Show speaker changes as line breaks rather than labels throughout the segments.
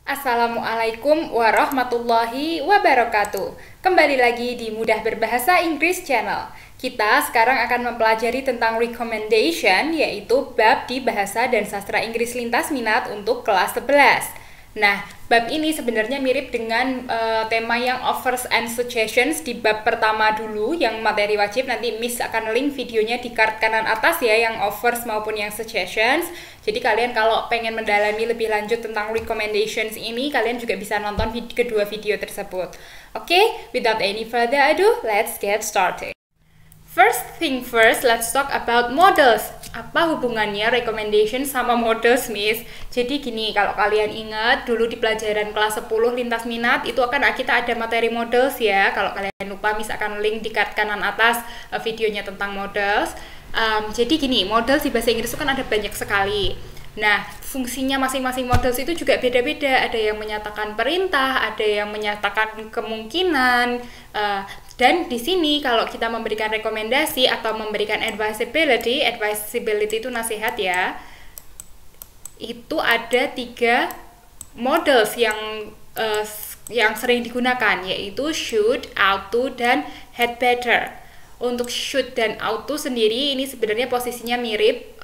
Assalamualaikum warahmatullahi wabarakatuh. Kembali lagi di Mudah Berbahasa Inggris Channel. Kita sekarang akan mempelajari tentang recommendation, yaitu bab di Bahasa dan Sastra Inggris Lintas Minat untuk kelas 11. Nah, bab ini sebenarnya mirip dengan tema yang offers and suggestions di bab pertama dulu, yang materi wajib. Nanti Miss akan link videonya di card kanan atas ya, yang offers maupun yang suggestions. Jadi kalian kalau pengen mendalami lebih lanjut tentang recommendations ini, kalian juga bisa nonton kedua video tersebut. Oke, without any further ado, let's get started. First thing first, let's talk about models. Apa hubungannya recommendation sama models, Miss? Jadi gini, kalau kalian ingat dulu di pelajaran kelas 10 lintas minat itu kita ada materi models ya. Kalau kalian lupa, Miss akan link di card kanan atas videonya tentang models. Jadi gini, models di bahasa Inggris itu kan ada banyak sekali. Nah, fungsinya masing-masing models itu juga beda-beda. Ada yang menyatakan perintah, ada yang menyatakan kemungkinan. Dan di sini kalau kita memberikan rekomendasi atau memberikan advisability itu nasihat ya. Itu ada 3 models yang sering digunakan, yaitu should, ought to, dan had better. Untuk should dan ought to sendiri ini sebenarnya posisinya mirip,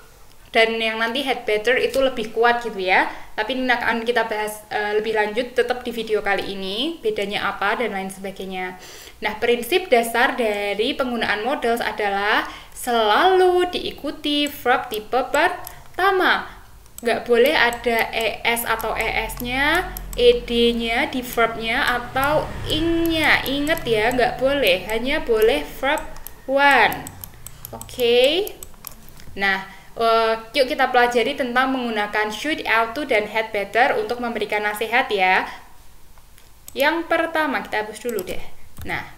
dan yang nanti had better itu lebih kuat gitu ya. Tapi ini akan kita bahas lebih lanjut tetap di video kali ini, bedanya apa dan lain sebagainya. Nah, prinsip dasar dari penggunaan models adalah selalu diikuti verb tipe pertama. Nggak boleh ada es atau es-nya, ed-nya di verbnya atau ing-nya. Ingat ya, nggak boleh, hanya boleh verb one. Oke. Nah, yuk kita pelajari tentang menggunakan should, ought to, dan had better untuk memberikan nasihat ya. Yang pertama, kita hapus dulu deh. Nah,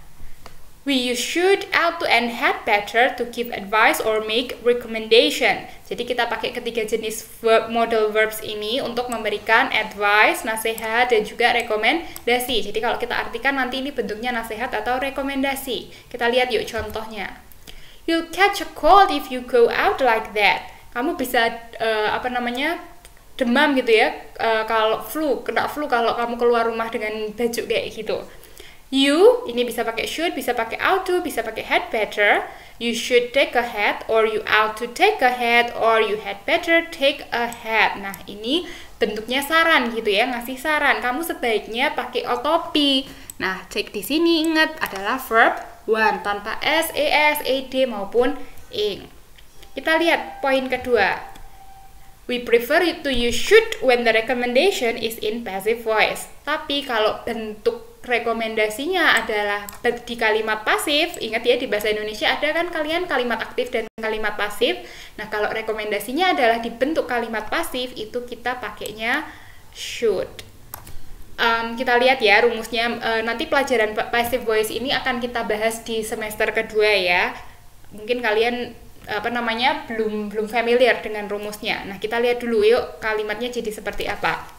we use should, ought to, and had better to give advice or make recommendation. Jadi kita pakai ketiga jenis model verbs ini untuk memberikan advice, nasihat, dan juga rekomendasi. Jadi kalau kita artikan nanti ini bentuknya nasihat atau rekomendasi. Kita lihat yuk contohnya. You'll catch a cold if you go out like that. Kamu bisa demam gitu ya, kena flu kalau kamu keluar rumah dengan baju kayak gitu. You ini bisa pakai should, bisa pakai ought to, bisa pakai had better. You should take a hat, or you ought to take a hat, or you had better take a hat. Nah, ini bentuknya saran gitu ya, ngasih saran. Kamu sebaiknya pakai topi. Nah, take di sini ingat adalah verb one tanpa s, es, ed maupun ing. Kita lihat poin kedua. We prefer to use should when the recommendation is in passive voice. Tapi kalau bentuk rekomendasinya adalah di kalimat pasif, ingat ya di bahasa Indonesia ada kan kalian kalimat aktif dan kalimat pasif. Nah, kalau rekomendasinya adalah di bentuk kalimat pasif, itu kita pakainya should. Kita lihat ya rumusnya, nanti pelajaran passive voice ini akan kita bahas di semester kedua ya. Mungkin kalian belum familiar dengan rumusnya. Nah, kita lihat dulu yuk kalimatnya jadi seperti apa.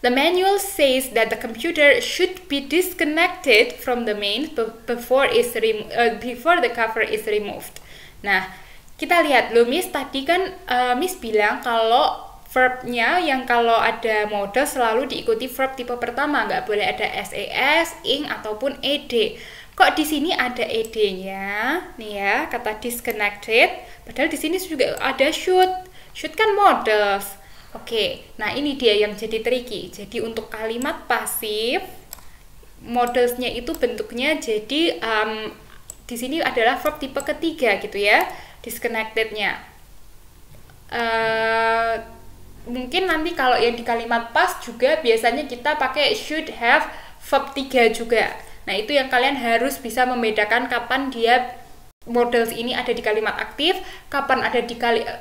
The manual says that the computer should be disconnected from the mains before the cover is removed. Nah, kita lihat loh Miss, tadi kan Miss bilang kalau verbnya yang kalau ada model selalu diikuti verb tipe pertama, nggak boleh ada ses, ing ataupun ed. Kok di sini ada ed-nya? Nih ya, kata disconnected. Padahal di sini juga ada should. Should kan models. Oke, nah ini dia yang jadi tricky. Jadi untuk kalimat pasif, modelsnya itu bentuknya jadi di sini adalah verb tipe ketiga gitu ya, disconnected-nya. Mungkin nanti kalau yang di kalimat past juga biasanya kita pakai should have verb 3 juga. Nah, itu yang kalian harus bisa membedakan kapan dia models ini ada di kalimat aktif, kapan ada di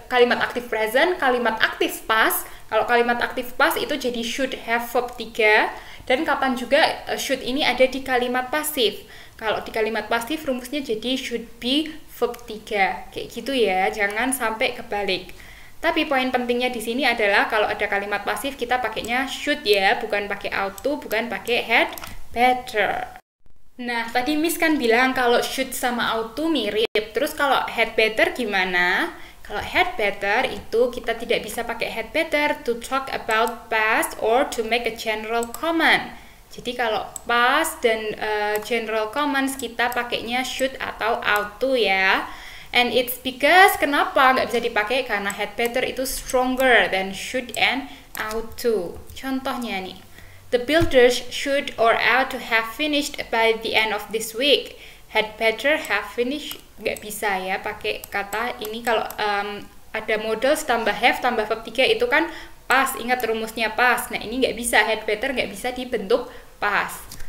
kalimat aktif present, kalimat aktif past. Kalau kalimat aktif past itu jadi should have verb 3, dan kapan juga should ini ada di kalimat pasif. Kalau di kalimat pasif rumusnya jadi should be verb 3. Kayak gitu ya, jangan sampai kebalik. Tapi poin pentingnya di sini adalah kalau ada kalimat pasif kita pakainya should ya, bukan pakai ought to, bukan pakai had better. Nah, tadi Miss kan bilang kalau should sama ought to mirip. Terus kalau had better gimana? Kalau had better itu kita tidak bisa pakai had better to talk about past or to make a general comment. Jadi kalau past dan general comments kita pakainya should atau ought to ya. And it's because kenapa nggak bisa dipakai? Karena had better itu stronger than should and ought to. Contohnya nih, the builders should or ought to have finished by the end of this week. Had better have finished nggak bisa ya pakai kata ini. Kalau ada modal tambah have tambah verb 3 itu kan past, ingat rumusnya past. Nah ini nggak bisa, had better nggak bisa dibentuk past.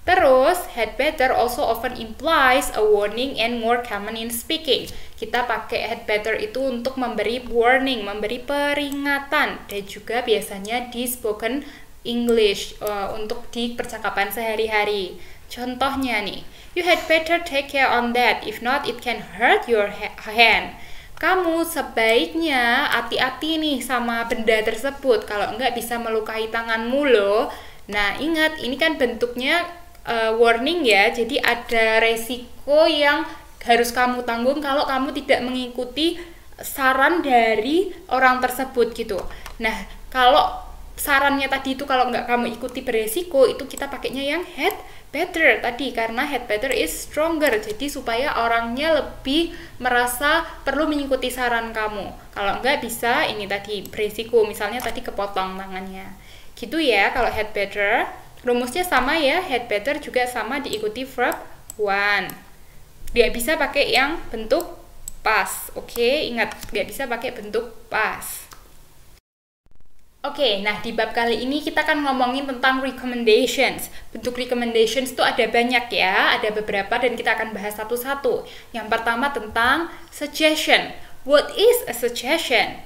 Terus had better also often implies a warning and more common in speaking. Kita pakai had better itu untuk memberi warning, memberi peringatan, dan juga biasanya di spoken English untuk di percakapan sehari-hari. Contohnya nih, you had better take care on that, if not it can hurt your hand. Kamu sebaiknya hati-hati nih sama benda tersebut, kalau enggak bisa melukai tanganmu loh. Nah ingat, ini kan bentuknya warning ya, jadi ada resiko yang harus kamu tanggung kalau kamu tidak mengikuti saran dari orang tersebut gitu. Nah kalau sarannya tadi itu kalau nggak kamu ikuti beresiko, itu kita pakainya yang had better tadi, karena had better is stronger, jadi supaya orangnya lebih merasa perlu mengikuti saran kamu. Kalau nggak bisa ini tadi beresiko, misalnya tadi kepotong tangannya gitu ya. Kalau had better rumusnya sama ya, had better juga sama diikuti verb one. Dia bisa pakai yang bentuk past. Oke, ingat nggak bisa pakai bentuk past. Oke, nah di bab kali ini kita akan ngomongin tentang recommendations. Bentuk recommendations itu ada banyak ya, ada beberapa dan kita akan bahas satu-satu. Yang pertama tentang suggestion. What is a suggestion?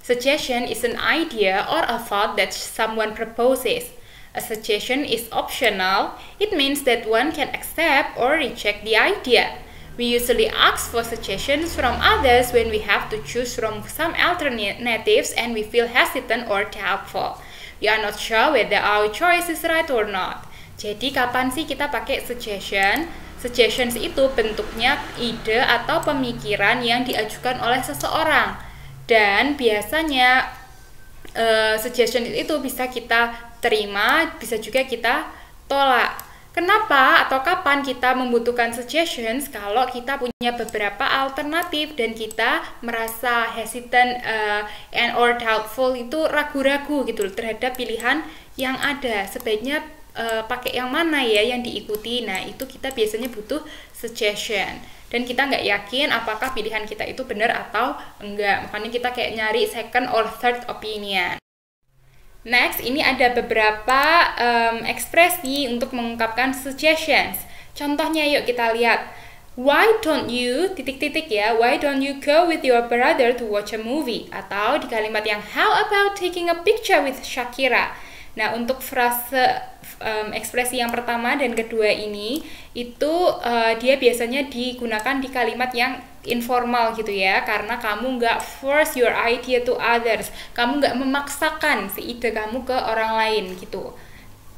Suggestion is an idea or a thought that someone proposes. A suggestion is optional. It means that one can accept or reject the idea. We usually ask for suggestions from others when we have to choose from some alternatives and we feel hesitant or doubtful. We are not sure whether our choice is right or not. Jadi kapan sih kita pakai suggestion? Suggestions itu bentuknya ide atau pemikiran yang diajukan oleh seseorang. Dan biasanya suggestion itu bisa kita terima, bisa juga kita tolak. Kenapa atau kapan kita membutuhkan suggestions? Kalau kita punya beberapa alternatif dan kita merasa hesitant and or doubtful, itu ragu-ragu gitu terhadap pilihan yang ada. Sebaiknya pakai yang mana ya yang diikuti. Nah itu kita biasanya butuh suggestion. Dan kita nggak yakin apakah pilihan kita itu benar atau enggak. Makanya kita kayak nyari second or third opinion. Next, ini ada beberapa ekspresi untuk mengungkapkan suggestions. Contohnya yuk kita lihat. Why don't you, titik-titik ya, why don't you go with your brother to watch a movie? Atau di kalimat yang how about taking a picture with Shakira? Nah, untuk frase ekspresi yang pertama dan kedua ini, itu dia biasanya digunakan di kalimat yang informal gitu ya, karena kamu nggak force your idea to others, kamu nggak memaksakan si ide kamu ke orang lain gitu.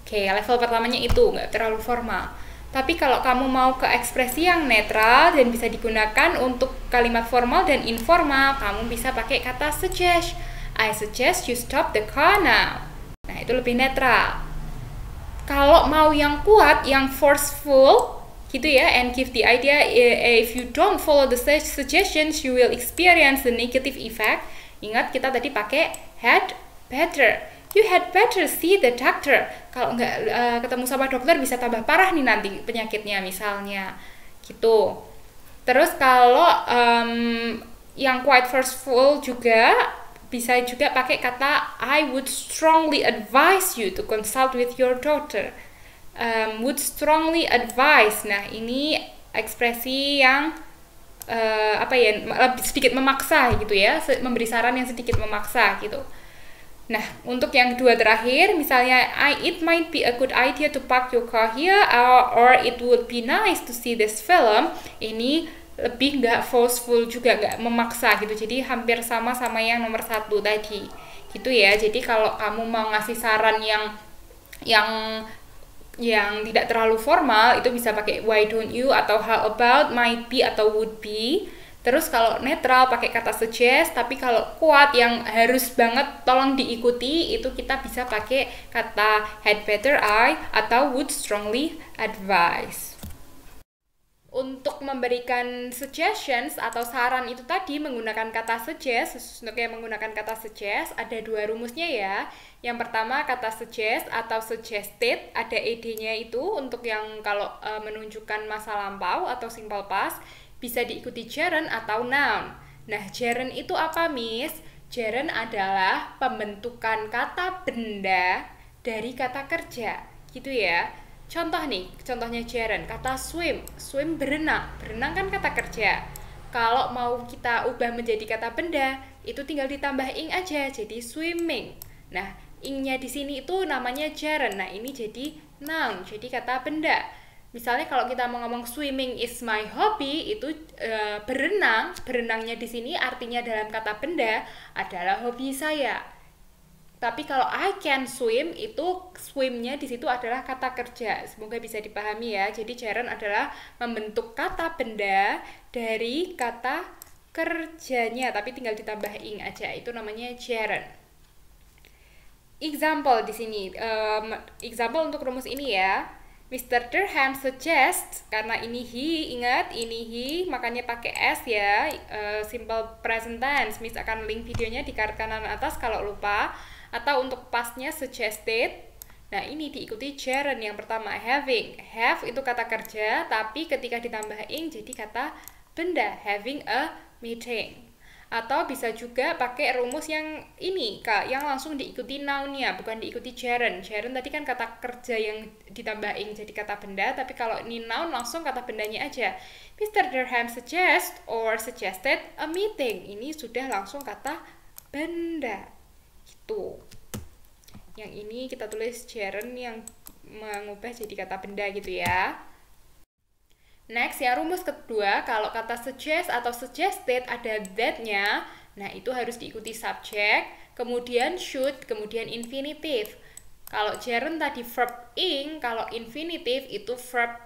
Oke, level pertamanya itu nggak terlalu formal. Tapi kalau kamu mau ke ekspresi yang netral dan bisa digunakan untuk kalimat formal dan informal, kamu bisa pakai kata suggest. I suggest you stop the car now. Nah, itu lebih netral. Kalau mau yang kuat, yang forceful gitu ya, and give the idea if you don't follow the suggestions you will experience the negative effect. Ingat kita tadi pakai had better. You had better see the doctor. Kalau nggak ketemu sama dokter bisa tambah parah nih nanti penyakitnya misalnya gitu. Terus kalau yang quite forceful juga bisa juga pakai kata I would strongly advise you to consult with your doctor. Would strongly advise. Nah, ini ekspresi yang sedikit memaksa gitu ya, memberi saran yang sedikit memaksa gitu. Nah, untuk yang kedua terakhir, misalnya it might be a good idea to park your car here, or it would be nice to see this film. Ini lebih nggak forceful juga, nggak memaksa gitu. Jadi hampir sama yang nomor 1 tadi gitu ya. Jadi kalau kamu mau ngasih saran yang tidak terlalu formal, itu bisa pakai why don't you atau how about, might be atau would be. Terus kalau netral pakai kata suggest, tapi kalau kuat yang harus banget tolong diikuti itu kita bisa pakai kata had better I atau would strongly advise. Untuk memberikan suggestions atau saran itu tadi menggunakan kata suggest, untuk yang menggunakan kata suggest ada dua rumusnya ya. Yang pertama kata suggest atau suggested, ada ed-nya itu untuk yang kalau menunjukkan masa lampau atau simple past bisa diikuti gerund atau noun. Nah, gerund itu apa, Miss? Gerund adalah pembentukan kata benda dari kata kerja, gitu ya. Contoh nih, contohnya gerund, kata swim, swim berenang, berenang kan kata kerja. Kalau mau kita ubah menjadi kata benda, itu tinggal ditambah ing aja, jadi swimming. Nah, ingnya di sini itu namanya gerund. Nah, ini jadi noun, jadi kata benda. Misalnya kalau kita mau ngomong swimming is my hobby, itu berenang, berenangnya di sini artinya dalam kata benda adalah hobi saya. Tapi kalau I can swim, itu swimnya di situ adalah kata kerja. Semoga bisa dipahami ya. Jadi gerund adalah membentuk kata benda dari kata kerjanya, tapi tinggal ditambah ing aja. Itu namanya gerund. Example di sini, example untuk rumus ini ya. Mr. Durham suggests, karena ini he, ingat ini he, makanya pakai s ya, simple present tense. Miss akan link videonya di karet kanan atas kalau lupa. Atau untuk pastnya suggested. Nah, ini diikuti gerund yang pertama having. Have itu kata kerja, tapi ketika ditambah ing jadi kata benda, having a meeting. Atau bisa juga pakai rumus yang ini, Kak, yang langsung diikuti noun-nya, bukan diikuti gerund. Gerund tadi kan kata kerja yang ditambah ing jadi kata benda, tapi kalau ini noun langsung kata bendanya aja. Mr. Durham suggest or suggested a meeting. Ini sudah langsung kata benda. Gitu. Yang ini kita tulis gerund yang mengubah jadi kata benda gitu ya. Next ya, rumus kedua, kalau kata suggest atau suggested ada that-nya, nah itu harus diikuti subject, kemudian should, kemudian infinitive. Kalau gerund tadi verb ing, kalau infinitive itu verb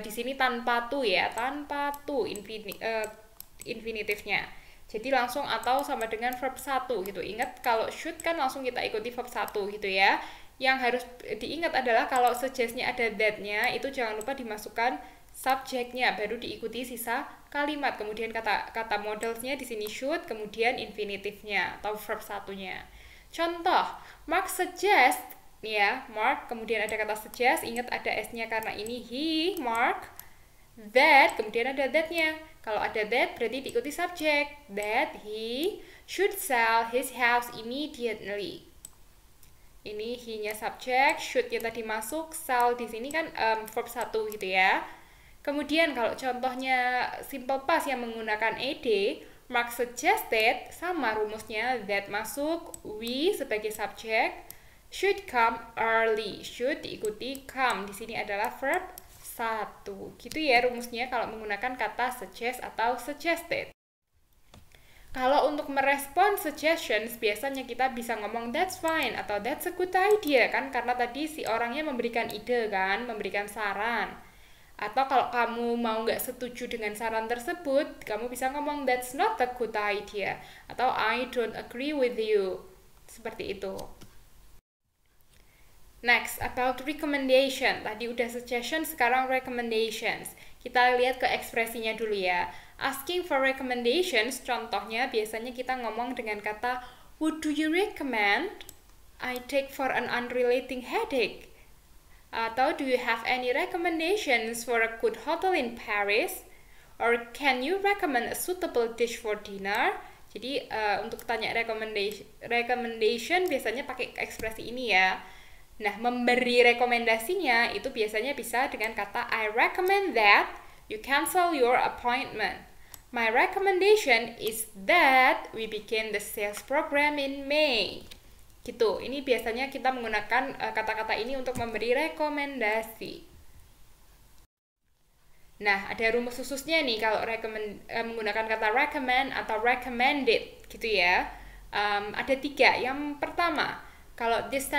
di sini tanpa to ya, tanpa to infinitifnya. Jadi langsung atau sama dengan verb 1 gitu. Ingat kalau should kan langsung kita ikuti verb 1 gitu ya. Yang harus diingat adalah kalau suggest-nya ada that-nya, itu jangan lupa dimasukkan subjeknya, baru diikuti sisa kalimat. Kemudian kata modelsnya di sini should, kemudian infinitifnya atau verb satunya. Contoh, Mark suggest, ya, Mark, kemudian ada kata suggest, ingat ada s-nya karena ini he, Mark, that, kemudian ada that-nya. Kalau ada that berarti diikuti subjek, that he should sell his house immediately. Ini he-nya subjek, should-nya tadi masuk, sell di sini kan verb 1 gitu ya. Kemudian kalau contohnya simple past yang menggunakan ed, Mark suggested, sama rumusnya, that masuk, we sebagai subjek, should come early, should diikuti come, di sini adalah verb 1. Gitu ya rumusnya kalau menggunakan kata suggest atau suggested. Kalau untuk merespon suggestions, biasanya kita bisa ngomong that's fine atau that's a good idea kan, karena tadi si orangnya memberikan ide kan, memberikan saran. Atau kalau kamu mau nggak setuju dengan saran tersebut, kamu bisa ngomong that's not a good idea atau I don't agree with you. Seperti itu. Next, about recommendation. Tadi udah suggestion, sekarang recommendations. Kita lihat ke ekspresinya dulu ya. Asking for recommendations, contohnya biasanya kita ngomong dengan kata would do you recommend I take for an unrelating headache? Atau do you have any recommendations for a good hotel in Paris? Or can you recommend a suitable dish for dinner? Jadi untuk tanya recommendation biasanya pakai ekspresi ini ya. Nah, memberi rekomendasinya itu biasanya bisa dengan kata I recommend that you cancel your appointment. My recommendation is that we begin the sales program in May. Gitu. Ini biasanya kita menggunakan kata-kata ini untuk memberi rekomendasi. Nah, ada rumus khususnya nih kalau menggunakan kata recommend atau recommended gitu ya. Ada 3. Yang pertama, kalau this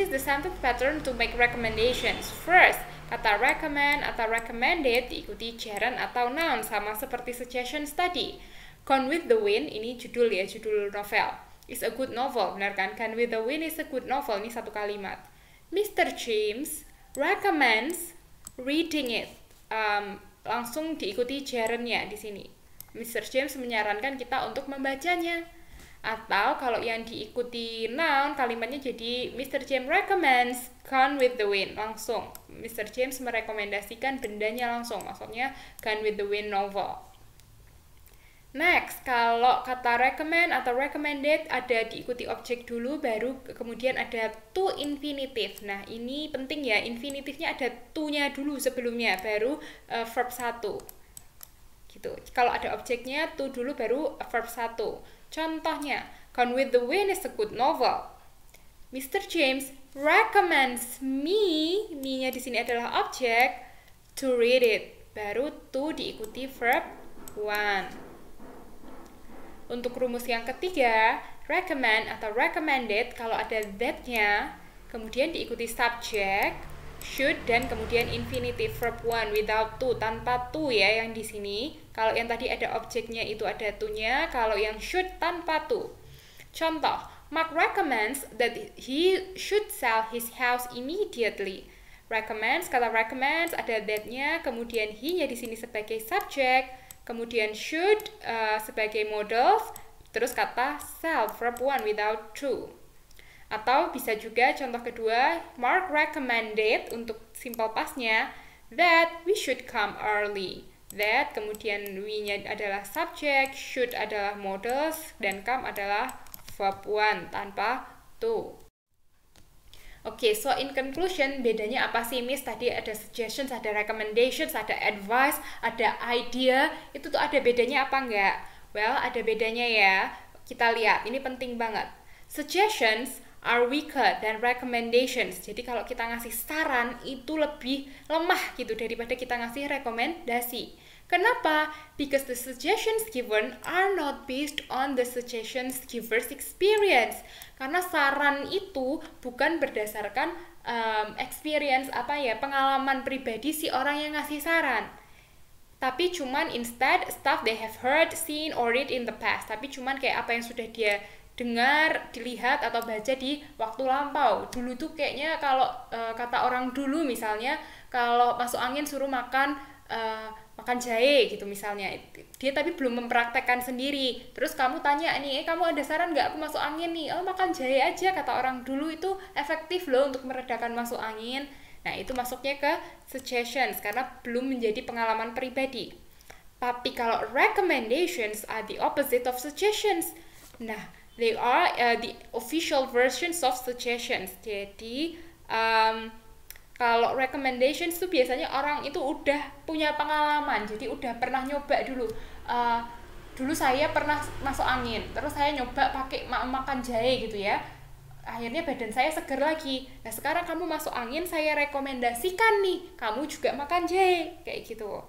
is the sentence pattern to make recommendations. First, Kata recommend atau recommended diikuti gerund atau noun, sama seperti suggestions tadi. Gone with the Wind, ini judul ya, judul novel. Is a good novel, benar kan? Gone with the Wind is a good novel, ini satu kalimat. Mr. James recommends reading it. Langsung diikuti gerundnya di sini. Mr. James menyarankan kita untuk membacanya. Atau kalau yang diikuti noun, kalimatnya jadi Mr. James recommends Gone with the Wind, langsung. Mr. James merekomendasikan bendanya langsung, maksudnya Gone with the Wind novel. Next, kalau kata recommend atau recommended ada diikuti objek dulu, baru kemudian ada to infinitive. Nah, ini penting ya, infinitifnya ada to-nya dulu sebelumnya, baru verb 1. Gitu. Kalau ada objeknya, to dulu baru verb 1. Contohnya, Gone with the Wind is a good novel. Mr. James recommends me-nya di sini adalah objek, to read it. Baru to diikuti verb 1. Untuk rumus yang ketiga, recommend atau recommended, kalau ada that-nya, kemudian diikuti subject, should, dan kemudian infinitive verb 1 without to, tanpa to ya yang di sini. Kalau yang tadi ada objeknya itu ada to-nya, kalau yang should tanpa to. Contoh, Mark recommends that he should sell his house immediately. Recommends, kata recommends ada that-nya, kemudian he-nya di sini sebagai subject, kemudian should sebagai modal, terus kata sell verb 1 without to. Atau bisa juga contoh kedua, Mark recommended untuk simple past-nya that we should come early. That kemudian we-nya adalah subject, should adalah modals, dan come adalah verb 1 tanpa to. Oke, so in conclusion, bedanya apa sih, Miss? Tadi ada suggestions, ada recommendations, ada advice, ada idea. Itu tuh ada bedanya apa enggak? Well, ada bedanya ya. Kita lihat, ini penting banget. Suggestions are weaker than recommendations. Jadi kalau kita ngasih saran itu lebih lemah gitu daripada kita ngasih rekomendasi. Kenapa? Because the suggestions given are not based on the suggestions giver's experience. Karena saran itu bukan berdasarkan experience pengalaman pribadi si orang yang ngasih saran. Tapi cuman instead stuff they have heard, seen, or read in the past. Tapi cuman kayak apa yang sudah dia dengar, dilihat, atau baca di waktu lampau. Dulu tuh kayaknya kalau kata orang dulu misalnya, kalau masuk angin suruh makan jahe gitu misalnya. Dia tapi belum mempraktekkan sendiri. Terus kamu tanya nih, kamu ada saran nggak aku masuk angin nih? Oh, makan jahe aja, kata orang dulu itu efektif loh untuk meredakan masuk angin. Nah, itu masuknya ke suggestions karena belum menjadi pengalaman pribadi. Tapi kalau recommendations are the opposite of suggestions. Nah, they are the official versions of suggestions. Jadi, kalau recommendations itu biasanya orang itu udah punya pengalaman, jadi udah pernah nyoba dulu. Dulu saya pernah masuk angin, terus saya nyoba pakai makan jahe gitu ya. Akhirnya badan saya seger lagi. Nah, sekarang kamu masuk angin, saya rekomendasikan nih, kamu juga makan jahe, kayak gitu.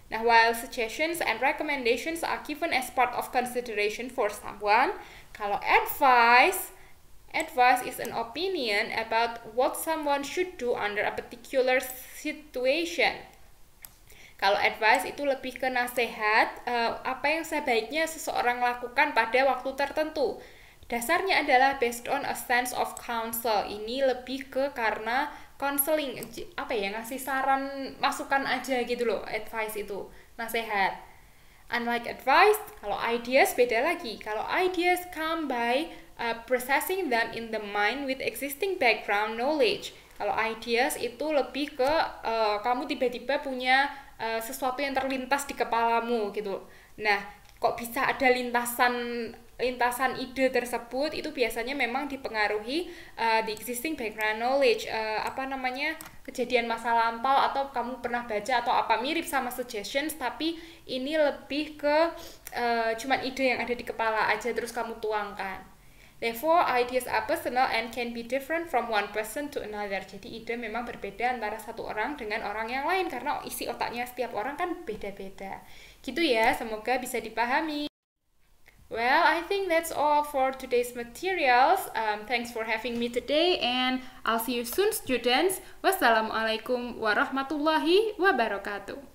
Nah, while suggestions and recommendations are given as part of consideration for someone, kalau advice is an opinion about what someone should do under a particular situation. Kalau advice itu lebih ke nasihat, apa yang sebaiknya seseorang lakukan pada waktu tertentu. Dasarnya adalah based on a sense of counsel. Ini lebih ke karena counseling, ngasih saran, masukan aja gitu loh, advice itu, nasihat. Unlike advice, kalau ideas beda lagi. Kalau ideas come by processing them in the mind with existing background knowledge. Kalau ideas itu lebih ke kamu tiba-tiba punya sesuatu yang terlintas di kepalamu gitu. Nah, kok bisa ada lintasan ide tersebut, itu biasanya memang dipengaruhi the existing background knowledge, kejadian masa lampau, atau kamu pernah baca atau apa, mirip sama suggestions, tapi ini lebih ke cuman ide yang ada di kepala aja terus kamu tuangkan. Therefore, ideas are personal and can be different from one person to another. Jadi ide memang berbeda antara satu orang dengan orang yang lain karena isi otaknya setiap orang kan beda-beda. Gitu ya, semoga bisa dipahami. Well, I think that's all for today's materials. Thanks for having me today, and I'll see you soon, students. Wassalamualaikum warahmatullahi wabarakatuh.